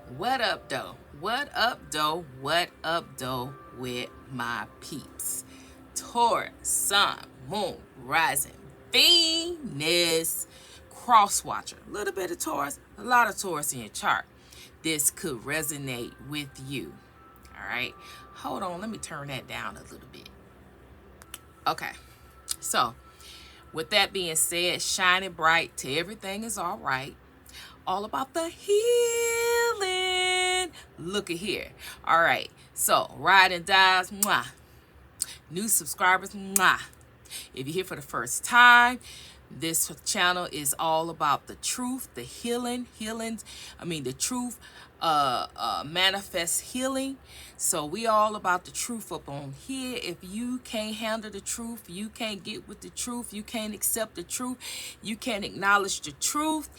What up, though? What up, though? What up, though, with my peeps? Taurus, Sun, Moon, Rising, Venus, Cross Watcher. A little bit of Taurus, a lot of Taurus in your chart. This could resonate with you. All right. Hold on. Let me turn that down a little bit. Okay. So, with that being said, shining bright to everything is all right. All about the healing. Look at here. All right. So, ride and dies. Mwah. New subscribers. Mwah. If you're here for the first time, this channel is all about the truth, the the truth manifest healing. So we all about the truth up on here. If you can't handle the truth, you can't get with the truth, you can't accept the truth, you can't acknowledge the truth,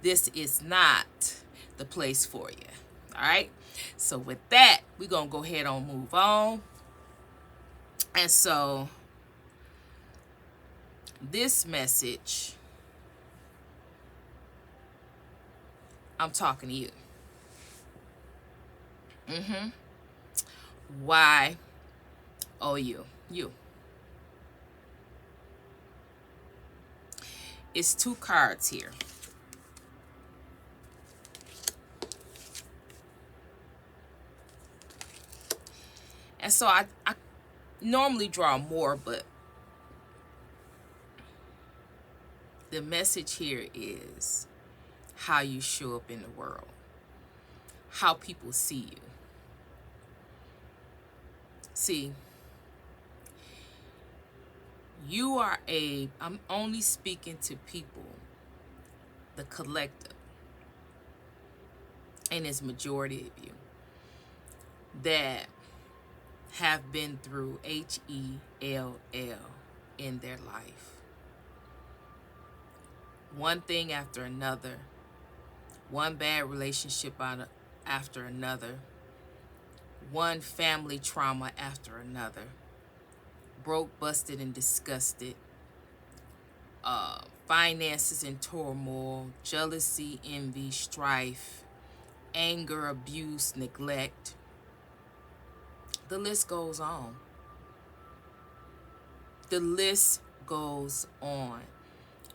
this is not the place for you. All right. So with that, we're gonna go ahead and move on. And so this message, I'm talking to you. Why? Oh, you. It's two cards here. And so I normally draw more, but the message here is how you show up in the world, how people see you. See, I'm only speaking to people, the collective, and it's majority of you that have been through HELL in their life. One thing after another, one bad relationship after another, one family trauma after another, broke, busted, and disgusted, finances in turmoil, jealousy, envy, strife, anger, abuse, neglect. The list goes on. The list goes on.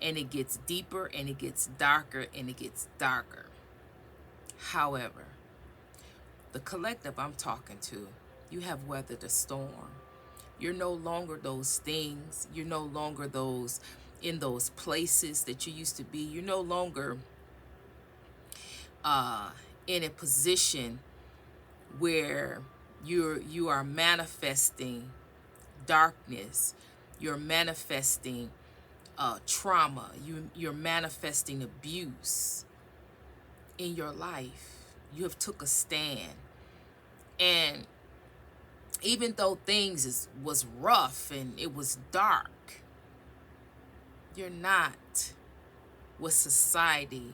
And it gets deeper, and it gets darker, and it gets darker. However, the collective I'm talking to, you have weathered the storm. You're no longer those things. You're no longer in those places that you used to be. You're no longer in a position where you are manifesting darkness. You're manifesting trauma. You're manifesting abuse in your life. You have took a stand. And even though things was rough and it was dark, you're not what society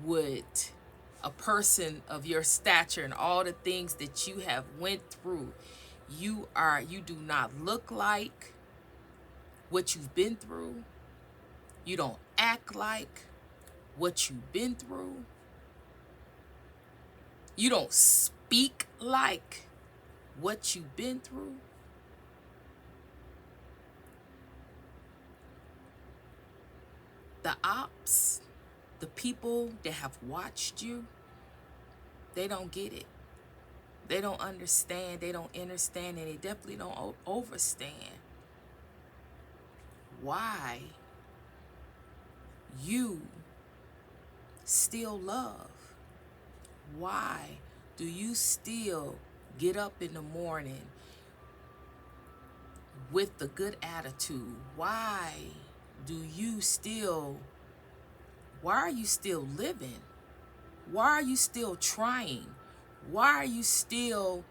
would, a person of your stature and all the things that you have went through, you do not look like what you've been through. You don't act like what you've been through. You don't speak like what you've been through. The ops, the people that have watched you, they don't get it. They don't understand. They don't understand, and they definitely don't overstand why you still love. Why do you still get up in the morning with the good attitude? Why are you still living? Why are you still trying? Why are you still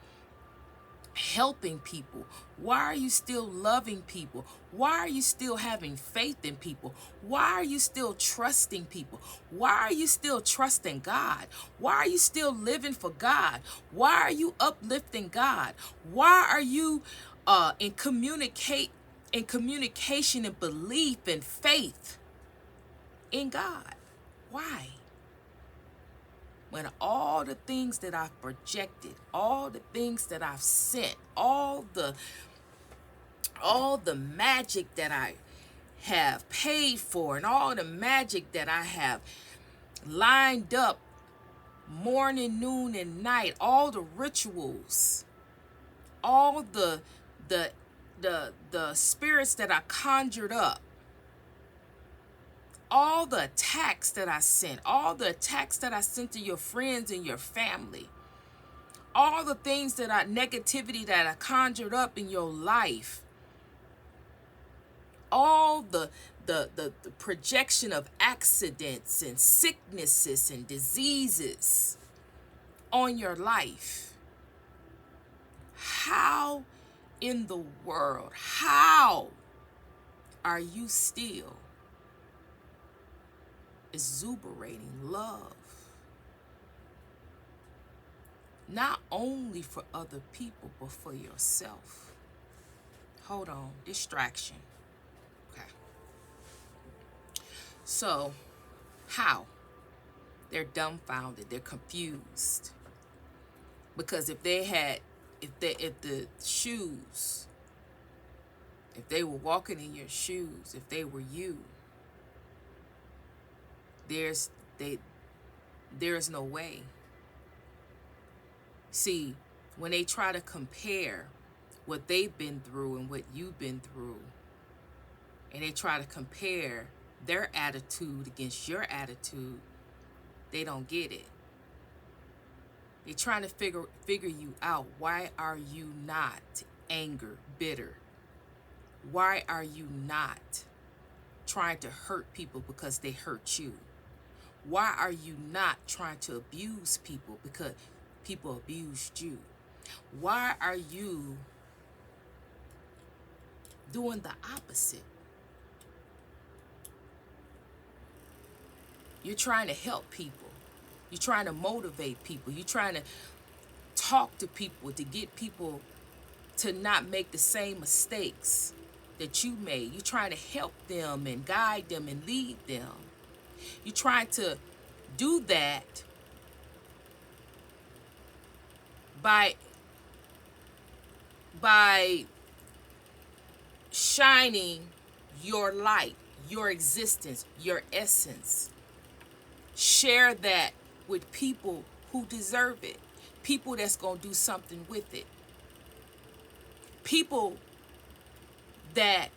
helping people? Why are you still loving people? Why are you still having faith in people? Why are you still trusting people? Why are you still trusting God? Why are you still living for God? Why are you uplifting God? Why are you in communication and belief and faith in God? Why? when all the things that I've projected, all the things that I've sent, all the magic that I have paid for, and all the magic that I have lined up morning, noon, and night, all the rituals, all the spirits that I conjured up, all the attacks that I sent, all the attacks that I sent to your friends and your family, all the things that negativity that I conjured up in your life, all the projection of accidents and sicknesses and diseases on your life. How in the world, how are you still exuberating love? Not only for other people, but for yourself. Hold on, distraction. Okay. So, how? They're dumbfounded, they're confused. Because if the shoes, if they were walking in your shoes, if they were you, there's no way. See, when they try to compare what they've been through and what you've been through, and they try to compare their attitude against your attitude, they don't get it. They're trying to figure you out. Why are you not anger, bitter? Why are you not trying to hurt people because they hurt you? Why are you not trying to abuse people because people abused you? Why are you doing the opposite? You're trying to help people. You're trying to motivate people. You're trying to talk to people to get people to not make the same mistakes that you made. You're trying to help them and guide them and lead them. You're trying to do that by shining your light, your existence, your essence. Share that with people who deserve it. People that's going to do something with it. People that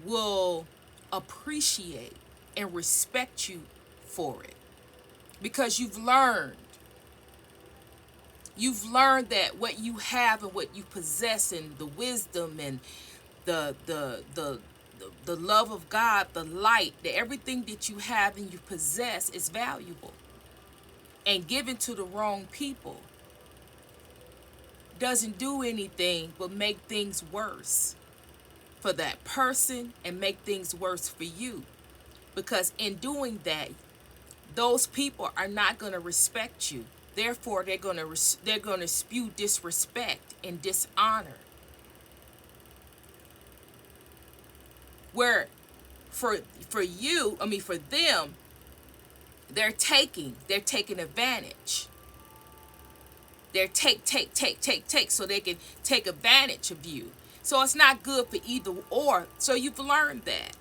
will appreciate and respect you for it. Because you've learned that what you have and what you possess and the wisdom and the love of God, the light, everything that you have and you possess is valuable. And given to the wrong people doesn't do anything but make things worse for that person and make things worse for you. Because in doing that, those people are not going to respect you. Therefore, they're going to spew disrespect and dishonor. Where for them, they're taking advantage. They're take so they can take advantage of you. So it's not good for either or. So you've learned that.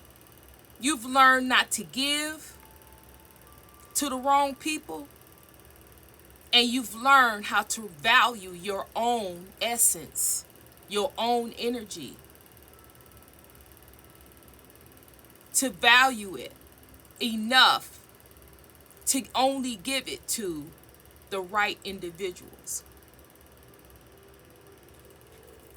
You've learned not to give to the wrong people. And you've learned how to value your own essence, your own energy. To value it enough to only give it to the right individuals.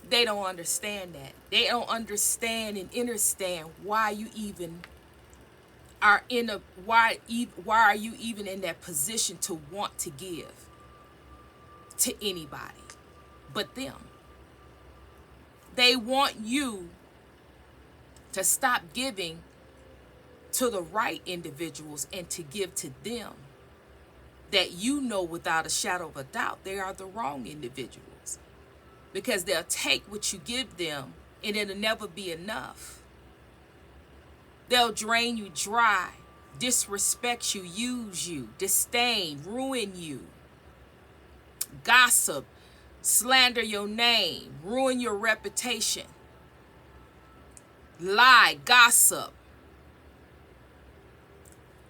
They don't understand that. They don't understand and understand why you even are why are you even in that position to want to give to anybody but them. They want you to stop giving to the right individuals and to give to them that you know without a shadow of a doubt they are the wrong individuals, because they'll take what you give them and it'll never be enough. They'll drain you dry disrespect you, use you, disdain, ruin you, gossip, slander your name, ruin your reputation, lie, gossip.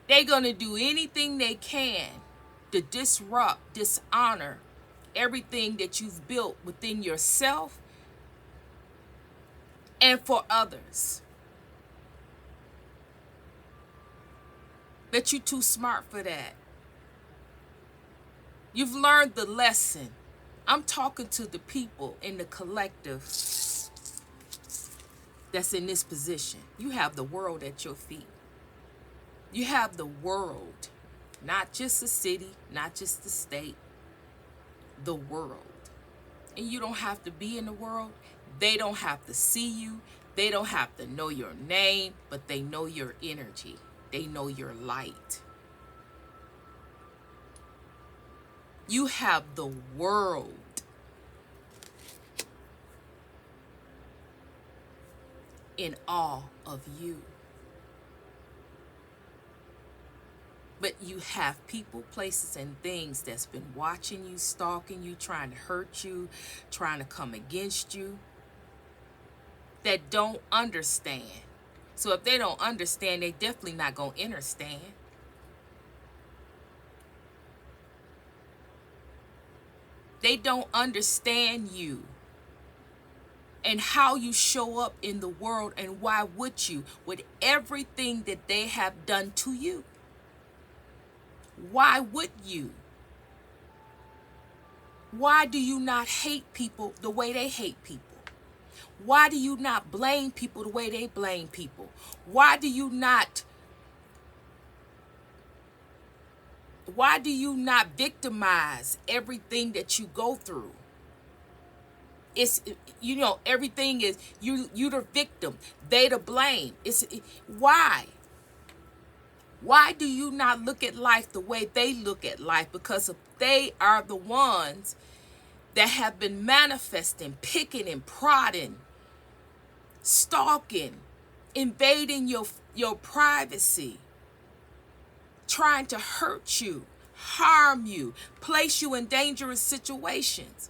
They're going to do anything they can to disrupt, dishonor everything that you've built within yourself and for others. But you're too smart for that. You've learned the lesson. I'm talking to the people in the collective that's in this position. You have the world at your feet. You have the world, not just the city, not just the state, the world. And you don't have to be in the world. They don't have to see you. They don't have to know your name, but they know your energy. They know your light. You have the world in awe of you. But you have people, places, and things that's been watching you, stalking you, trying to hurt you, trying to come against you, that don't understand. So if they don't understand, they definitely not going to understand. They don't understand you and how you show up in the world, and why would you, with everything that they have done to you? Why would you? Why do you not hate people the way they hate people? Why do you not blame people the way they blame people? Why do you not victimize everything that you go through? It's, everything is you the victim, they the blame. Why? Why do you not look at life the way they look at life? Because they are the ones that have been manifesting, picking and prodding, stalking, invading your privacy, trying to hurt you, harm you, place you in dangerous situations.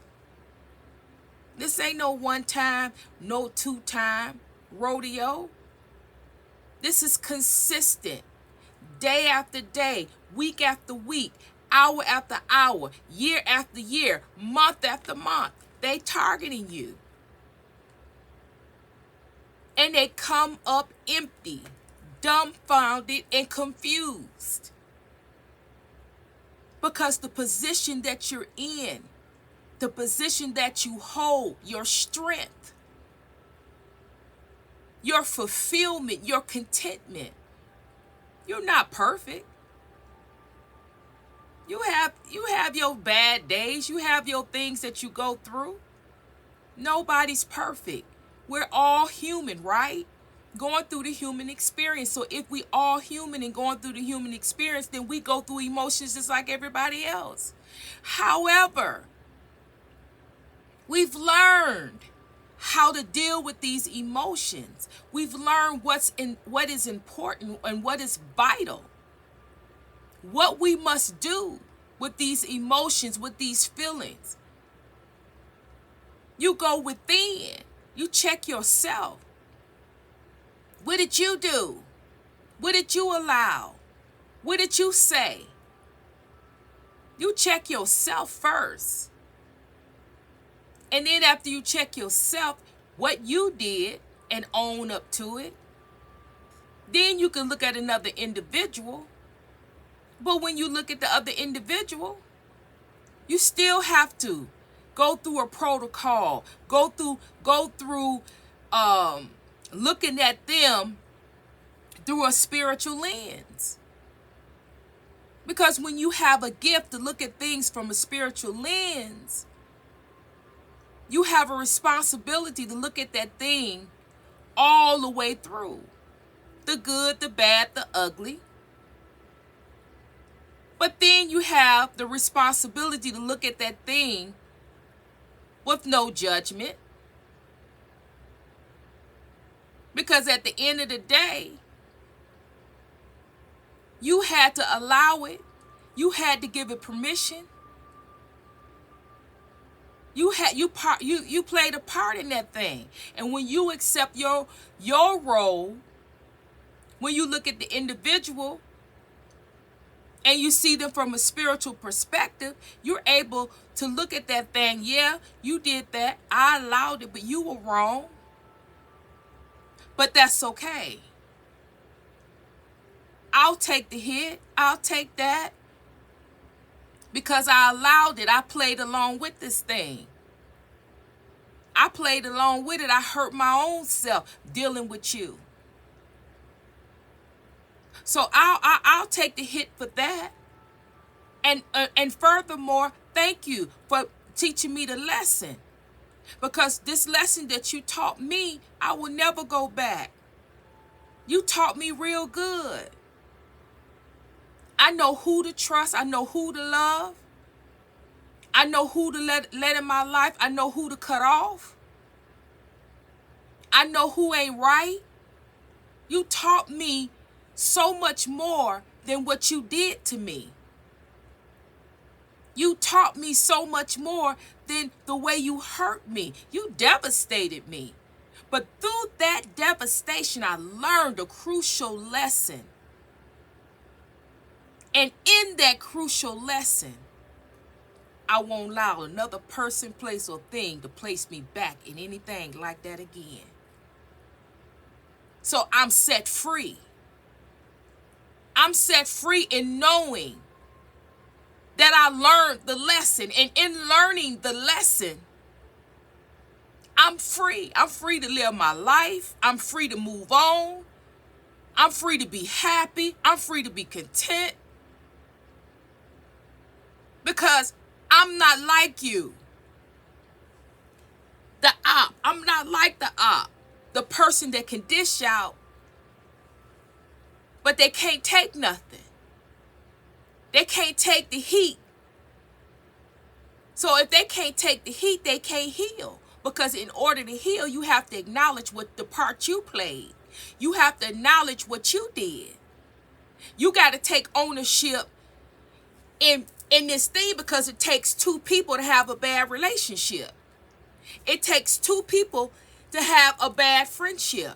This ain't no one time, no two time rodeo. This is consistent. Day after day, week after week, hour after hour, year after year, month after month. They targeting you. And they come up empty, dumbfounded, and confused. Because the position that you're in, the position that you hold, your strength, your fulfillment, your contentment. You're not perfect. You have your bad days. You have your things that you go through. Nobody's perfect. We're all human, right? Going through the human experience. So if we all human and going through the human experience, then we go through emotions just like everybody else. However, we've learned how to deal with these emotions. We've learned what is important and what is vital. What we must do with these emotions, with these feelings. You go within. You check yourself. What did you do? What did you allow? What did you say? You check yourself first. And then after you check yourself, what you did, and own up to it, then you can look at another individual. But when you look at the other individual, you still have to go through a protocol, go through looking at them through a spiritual lens. Because when you have a gift to look at things from a spiritual lens, you have a responsibility to look at that thing all the way through. The good, the bad, the ugly. But then you have the responsibility to look at that thing with no judgment. Because at the end of the day, You had to allow it. You had to give it permission. You played a part in that thing. And when you accept your role, when you look at the individual and you see them from a spiritual perspective, you're able to look at that thing. Yeah, you did that. I allowed it, but you were wrong. But that's okay. I'll take the hit. I'll take that. Because I allowed it. I played along with this thing. I played along with it. I hurt my own self dealing with you. So I'll take the hit for that. And furthermore, thank you for teaching me the lesson. Because this lesson that you taught me, I will never go back. You taught me real good. I know who to trust. I know who to love. I know who to let in my life. I know who to cut off. I know who ain't right. You taught me so much more than what you did to me. You taught me so much more than the way you hurt me. You devastated me. But through that devastation, I learned a crucial lesson. And in that crucial lesson, I won't allow another person, place, or thing to place me back in anything like that again. So I'm set free. I'm set in knowing that I learned the lesson. And in learning the lesson, I'm free. I'm free to live my life. I'm free to move on. I'm free to be happy. I'm free to be content. Because I'm not like you. The op. I'm not like the op. The person that can dish out, but they can't take nothing. They can't take the heat. So if they can't take the heat, they can't heal. Because in order to heal, you have to acknowledge what the part you played. You have to acknowledge what you did. You got to take ownership in this thing, because it takes two people to have a bad relationship. It takes two people to have a bad friendship.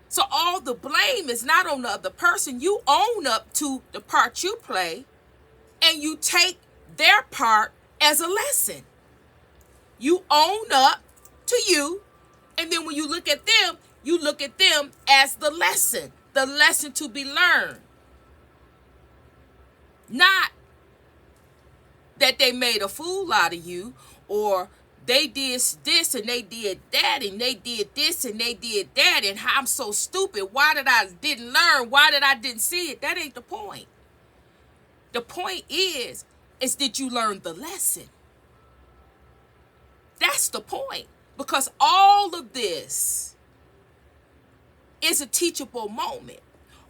So all the blame is not on the other person. You own up to the part you play, and you take their part as a lesson. You own up to you, and then when you look at them as the lesson to be learned. Not that they made a fool out of you, or they did this and they did that and they did this and they did that, and I'm so stupid. Why did I didn't learn? Why did I didn't see it? That ain't the point. The point is that you learned the lesson. That's the point. Because all of this is a teachable moment.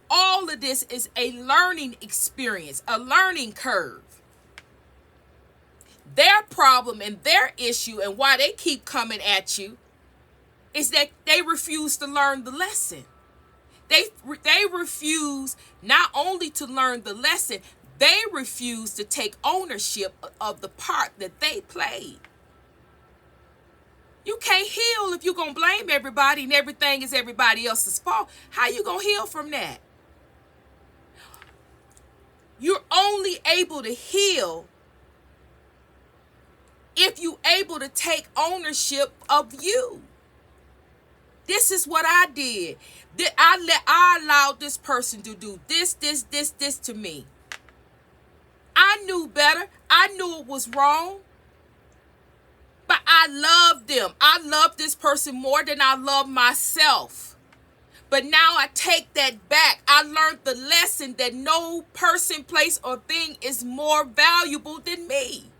All of this is a learning experience, a learning curve. Their problem and their issue and why they keep coming at you is that they refuse to learn the lesson. They refuse not only to learn the lesson, they refuse to take ownership of the part that they played. You can't heal if you're going to blame everybody and everything is everybody else's fault. How you going to heal from that? You're only able to heal if you're able to take ownership of you. This is what I did. I allowed this person to do this to me. I knew better. I knew it was wrong. But I loved them. I love this person more than I love myself. But now I take that back. I learned the lesson that no person, place, or thing is more valuable than me.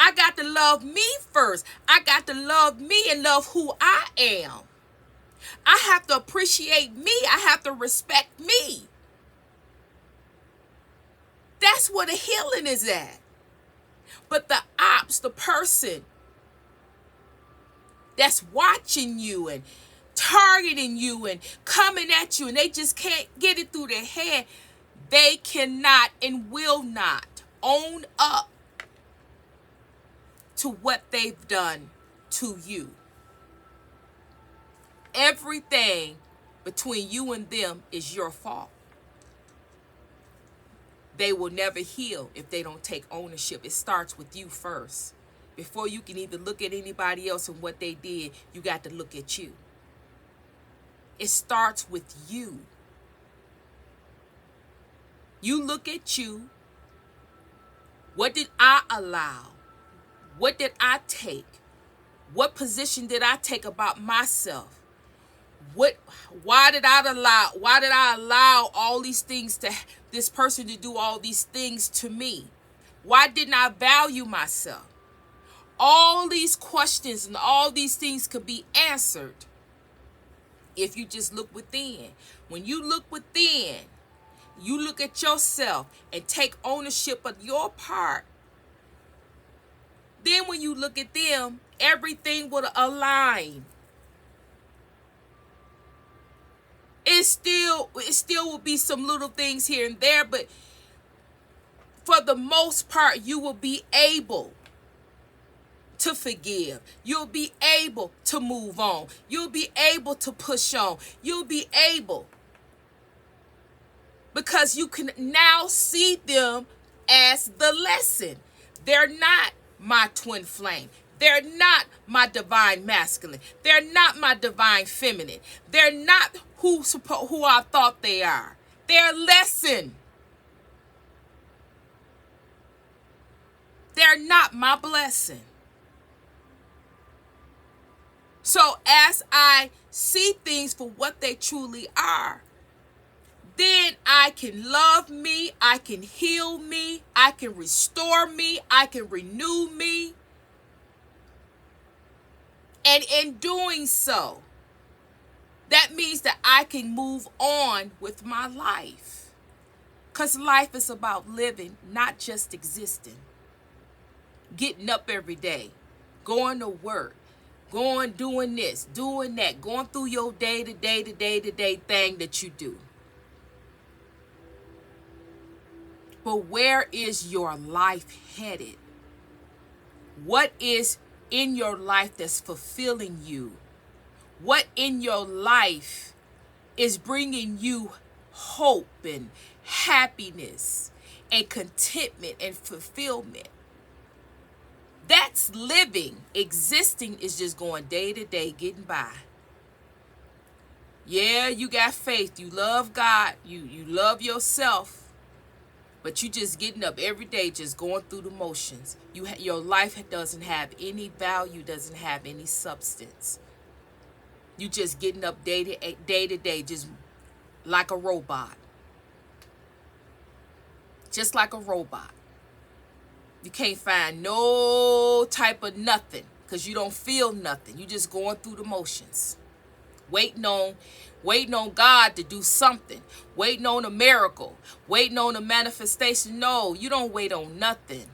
I got to love me first. I got to love me and love who I am. I have to appreciate me. I have to respect me. That's where the healing is at. But the ops, the person that's watching you and targeting you and coming at you, and they just can't get it through their head They cannot and will not own up to what they've done to you. Everything between you and them is your fault. They will never heal if they don't take ownership. It starts with you first. Before you can even look at anybody else and what they did, you got to look at you. It starts with you. You look at you. What did I allow? What did I take? What position did I take about myself? Why did I allow all these things this person to do all these things to me? Why didn't I value myself? All these questions and all these things could be answered if you just look within. When you look within, you look at yourself and take ownership of your part. Then when you look at them, everything will align. It still will be some little things here and there, but for the most part, you will be able to forgive. You'll be able to move on. You'll be able to push on. You'll be able, because you can now see them as the lesson. They're not my twin flame. They're not my divine masculine. They're not my divine feminine. They're not who I thought they are. They're a lesson. They're not my blessing. So as I see things for what they truly are, then I can love me, I can heal me, I can restore me, I can renew me. And in doing so, that means that I can move on with my life. Because life is about living, not just existing. Getting up every day, going to work, doing this, doing that, going through your day-to-day thing that you do. But where is your life headed? What is in your life that's fulfilling you? What in your life is bringing you hope and happiness and contentment and fulfillment? That's living. Existing is just going day to day, getting by. Yeah, you got faith. You love God. You love yourself. But you just getting up every day, just going through the motions. Your life doesn't have any value, doesn't have any substance. You just getting up day to day, just like a robot. Just like a robot. You can't find no type of nothing because you don't feel nothing. You just going through the motions. Waiting on God to do something. Waiting on a miracle. Waiting on a manifestation. No, you don't wait on nothing.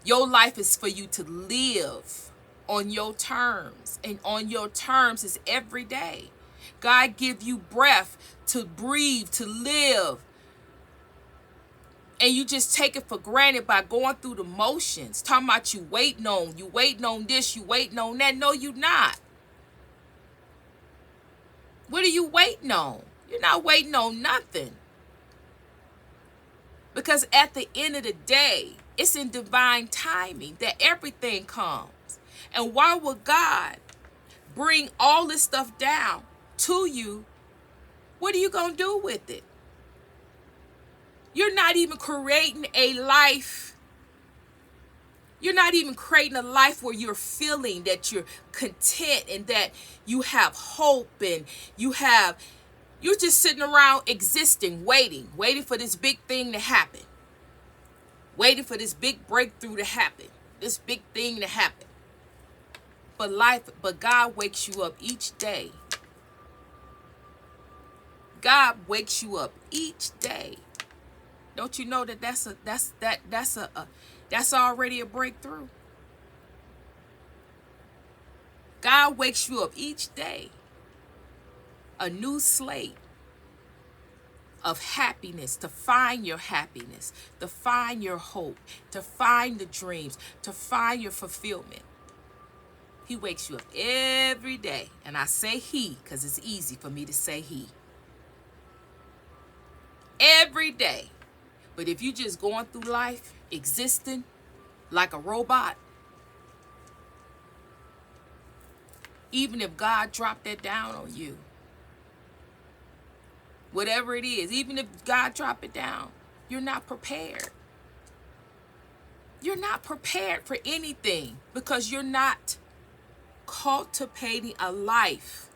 Your life is for you to live on your terms. And on your terms is every day. God give you breath to breathe, to live. And you just take it for granted by going through the motions. Talking about you waiting on this, you waiting on that. No, you not. What are you waiting on? You're not waiting on nothing. Because at the end of the day, it's in divine timing that everything comes. And why would God bring all this stuff down to you? What are you going to do with it? You're not even creating a life. You're not even creating a life where you're feeling that you're content and that you have hope and you're just sitting around existing, waiting for this big thing to happen. Waiting for this big breakthrough to happen. This big thing to happen. But God wakes you up each day. God wakes you up each day. Don't you know that that's already a breakthrough? God wakes you up each day. A new slate. of happiness, to find your happiness, to find your hope, to find the dreams, to find your fulfillment. He wakes you up every day. And I say he because it's easy for me to say he. Every day. But if you just going through life, existing like a robot, even if God dropped that down on you, whatever it is, even if God dropped it down, you're not prepared. You're not prepared for anything because you're not cultivating a life.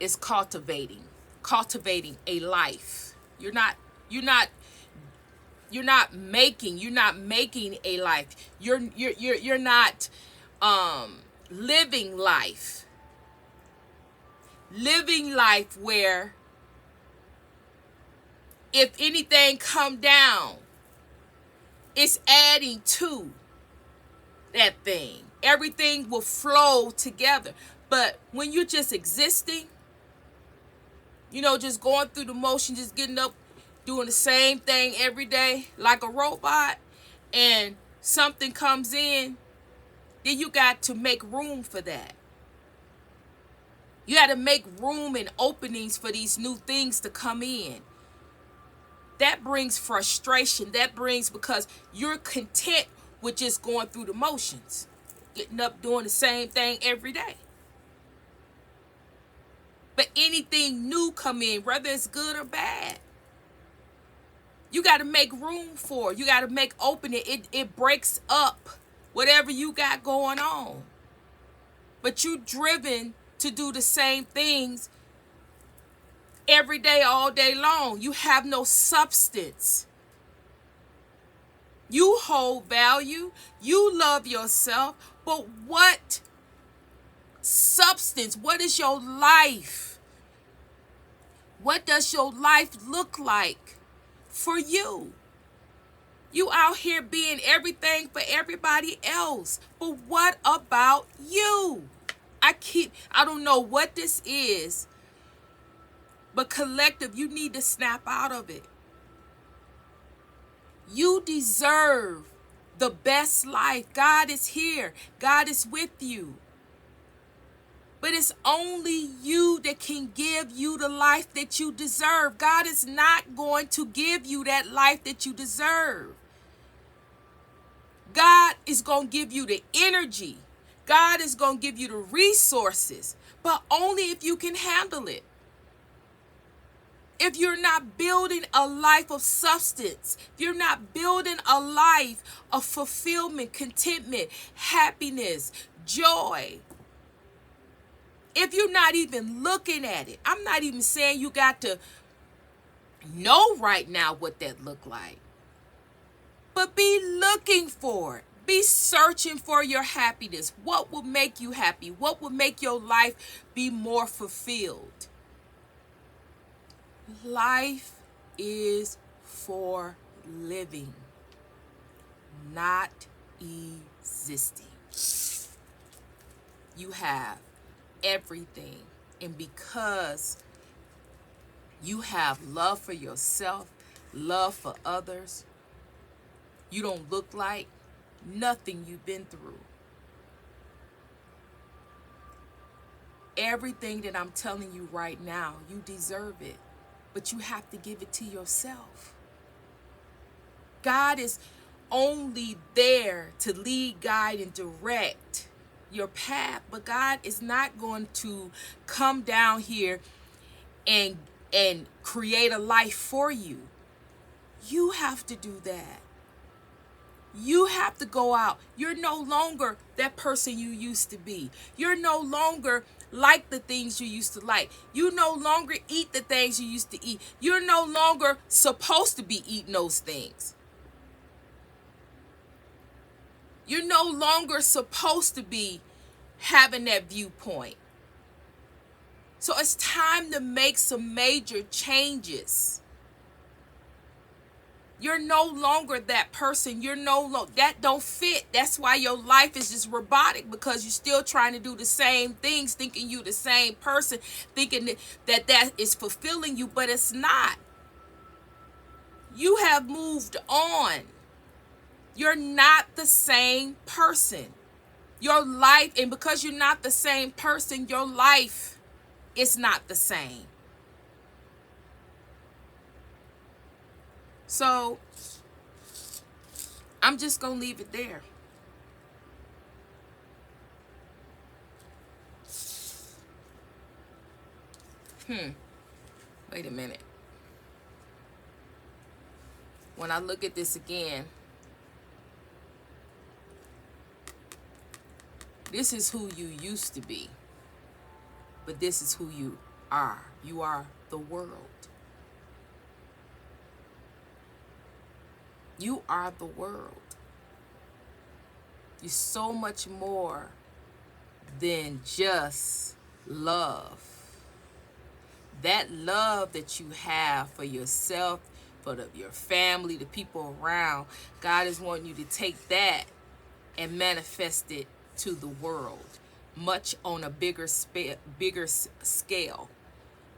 It's cultivating a life. You're not making a life. You're not living life. Living life where if anything come down, it's adding to that thing. Everything will flow together. But when you're just existing, just going through the motion, just getting up, doing the same thing every day like a robot, and something comes in, then you got to make room for that. You got to make room and openings for these new things to come in. That brings frustration. That brings because you're content with just going through the motions, getting up, doing the same thing every day. But anything new come in, whether it's good or bad, you got to make room for it. You got to make opening. It breaks up whatever you got going on. But you driven to do the same things every day, all day long. You have no substance. You hold value. You love yourself. But what substance? What is your life? What does your life look like for you? You out here being everything for everybody else. But what about you? I don't know what this is, but collective, you need to snap out of it. You deserve the best life. God is here. God is with you. But it's only you that can give you the life that you deserve. God is not going to give you that life that you deserve. God is going to give you the energy. God is going to give you the resources, but only if you can handle it. If you're not building a life of substance, if you're not building a life of fulfillment, contentment, happiness, joy, if you're not even looking at it, I'm not even saying you got to know right now what that look like, but be looking for it. Be searching for your happiness. What will make you happy? What will make your life be more fulfilled? Life is for living, not existing. You have everything. And because you have love for yourself, love for others, you don't look like nothing you've been through. Everything that I'm telling you right now, you deserve it. But you have to give it to yourself. God is only there to lead, guide, and direct your path. But God is not going to come down here and create a life for you. You have to do that. You have to go out. You're no longer that person you used to be. You're no longer like the things you used to like. You no longer eat the things you used to eat. You're no longer supposed to be eating those things. You're no longer supposed to be having that viewpoint. So it's time to make some major changes. You're no longer that person. You're no longer, that don't fit. That's why your life is just robotic, because you're still trying to do the same things, thinking you the same person, thinking that is fulfilling you, but it's not. You have moved on. You're not the same person. Your life, and because you're not the same person, your life is not the same. So I'm just going to leave it there. Wait a minute. When I look at this again, this is who you used to be, but this is who you are. You are the world. You are the world. You're so much more than just love. That love that you have for yourself, for your family, the people around, God is wanting you to take that and manifest it to the world, much on a bigger scale.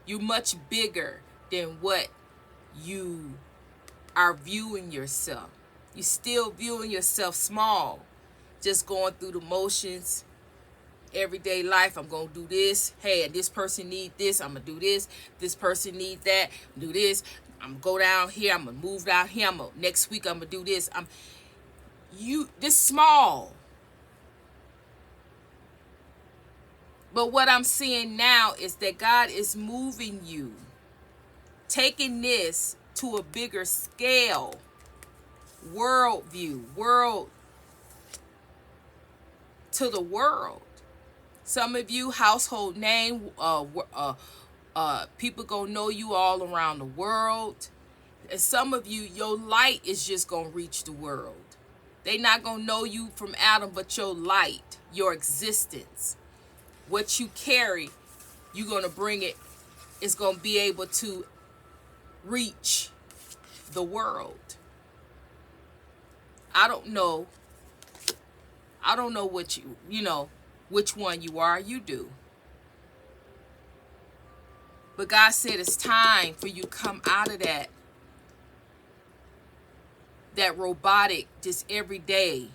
You're much bigger than what you are viewing yourself. You're still viewing yourself small, just going through the motions. Everyday life, I'm gonna do this. Hey, and this person need this, I'm gonna do this. This person need that, do this. I'm gonna go down here, I'm gonna move down here, next week I'm gonna do this. This small. But what I'm seeing now is that God is moving you, taking this to a bigger scale, worldview, to the world. Some of you, household name, people gonna know you all around the world. And some of you, your light is just gonna reach the world. They not gonna know you from Adam, but your light, your existence, what you carry, you're gonna bring it. It's gonna be able to reach the world. I don't know what which one you are. You do. But God said it's time for you to come out of that robotic, just every day.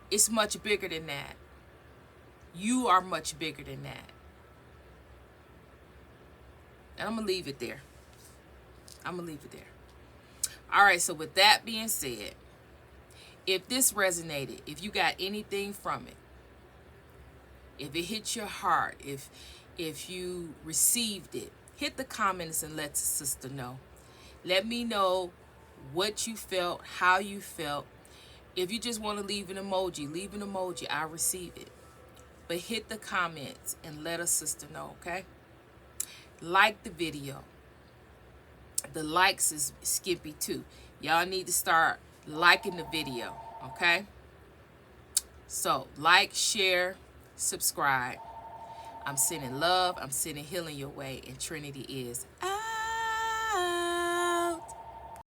It's much bigger than that. You are much bigger than that. And I'm going to leave it there. All right, so with that being said, if this resonated, if you got anything from it, if it hit your heart, if you received it, hit the comments and let the sister know. Let me know what you felt, how you felt. If you just want to leave an emoji, I receive it. But hit the comments and let a sister know, okay? Like the video. The likes is skippy too. Y'all need to start liking the video, okay? So, like, share, subscribe. I'm sending love. I'm sending healing your way. And Trinity is out.